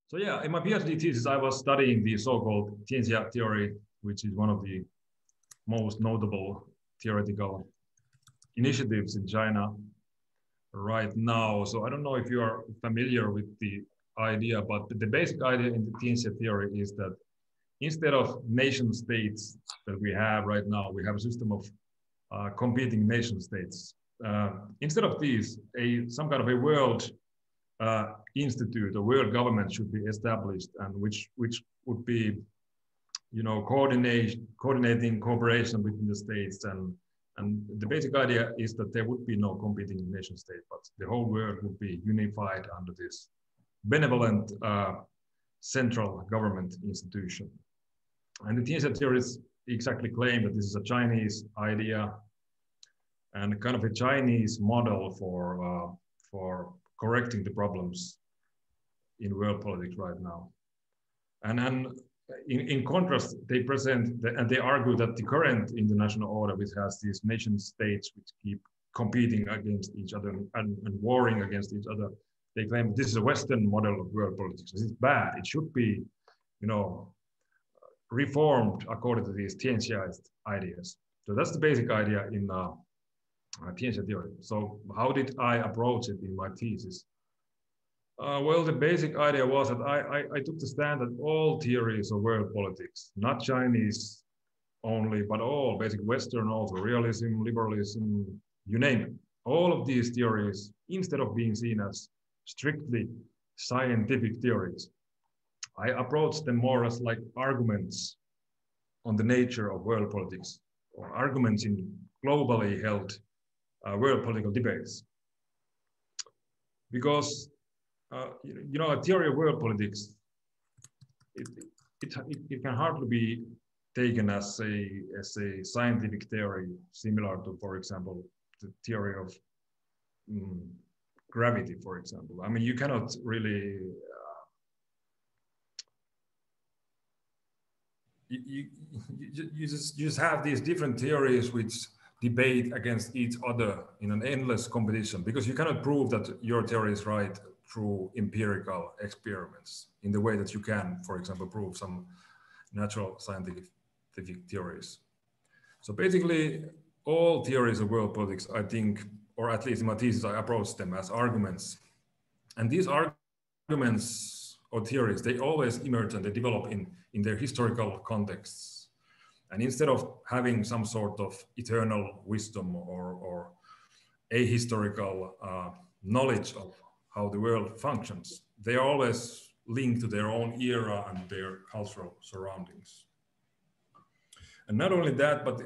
So yeah, in my PhD thesis, I was studying the so-called Tianxia theory, which is one of the most notable theoretical initiatives in China right now. So I don't know if you are familiar with the idea, but the basic idea in the Tianxia theory is that instead of nation states that we have right now, we have a system of competing nation states. Instead of these, some kind of a world institute or world government should be established, and which would be, you know, coordinating cooperation between the states, and the basic idea is that there would be no competing nation state, but the whole world would be unified under this benevolent central government institution. And the Tianxia theorists exactly claim that this is a Chinese idea and kind of a Chinese model for correcting the problems in world politics right now. And in contrast, they present and they argue that the current international order, which has these nation states which keep competing against each other and warring against each other, they claim this is a Western model of world politics. This is bad. It should be, you know, reformed according to these Tianxiaist ideas. So that's the basic idea in Tianxia theory. So how did I approach it in my thesis? Well, the basic idea was that I took the stand that all theories of world politics, not Chinese only, but all, basic Western also, realism, liberalism, you name it. All of these theories, instead of being seen as strictly scientific theories, I approached them more as like arguments on the nature of world politics, or arguments in globally held world political debates. Because you know, a theory of world politics, it can hardly be taken as a scientific theory similar to, for example, the theory of gravity, for example. I mean, you cannot really you just have these different theories which debate against each other in an endless competition, because you cannot prove that your theory is right through empirical experiments in the way that you can, for example, prove some natural scientific theories. So basically, all theories of world politics, I think, or at least in my thesis, I approach them as arguments. And these arguments or theories, they always emerge and they develop in their historical contexts. And instead of having some sort of eternal wisdom or ahistorical knowledge of how the world functions, they are always linked to their own era and their cultural surroundings. And not only that, but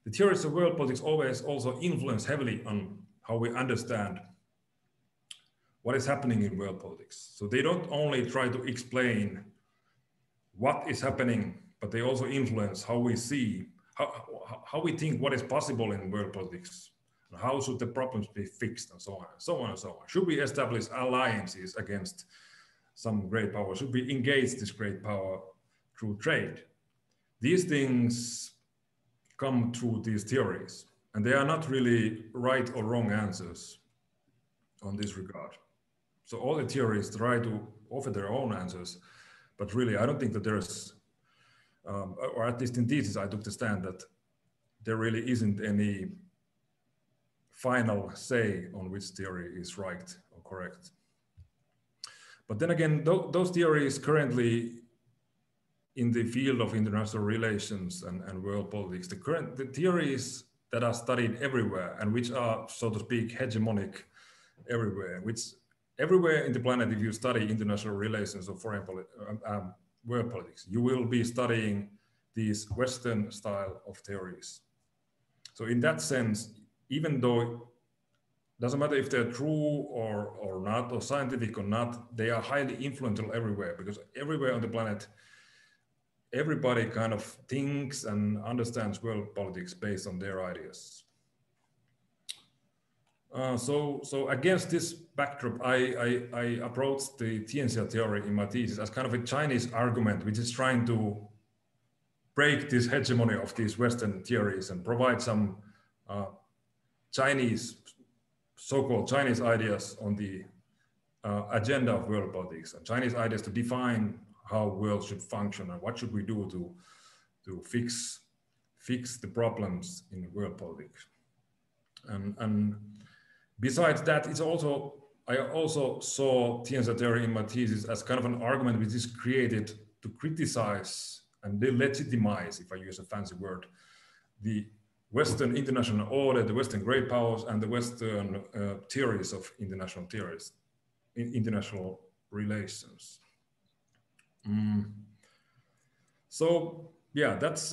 the theories of world politics always also influence heavily on how we understand what is happening in world politics. So they don't only try to explain what is happening, but they also influence how we see, how we think what is possible in world politics. How should the problems be fixed, and so on, and so on, and so on. Should we establish alliances against some great power? Should we engage this great power through trade? These things come through these theories, and they are not really right or wrong answers on this regard. So all the theories try to offer their own answers, but really I don't think that there's, or at least in thesis I took the stand that there really isn't any final say on which theory is right or correct. But then again, those theories currently in the field of international relations and world politics, the theories that are studied everywhere and which are, so to speak, hegemonic everywhere, which everywhere in the planet, if you study international relations or foreign world politics, you will be studying these Western style of theories. So in that sense, even though it doesn't matter if they're true or not, or scientific or not, they are highly influential everywhere, because everywhere on the planet, everybody kind of thinks and understands world politics based on their ideas. So against this backdrop, I approached the Tianxia theory in my thesis as kind of a Chinese argument, which is trying to break this hegemony of these Western theories and provide some Chinese, so-called Chinese ideas on the agenda of world politics. And Chinese ideas to define how world should function and what should we do to fix the problems in world politics. And besides that, I also saw Tianxia theory in my thesis as kind of an argument which is created to criticize and delegitimize, if I use a fancy word, the Western international order, the Western great powers, and the Western theories of international relations. So yeah, that's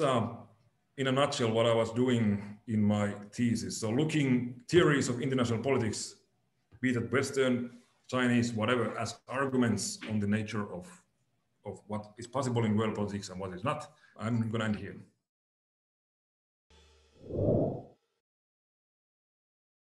in a nutshell what I was doing in my thesis. So looking theories of international politics, be that Western, Chinese, whatever, as arguments on the nature of what is possible in world politics and what is not. I'm going to end here.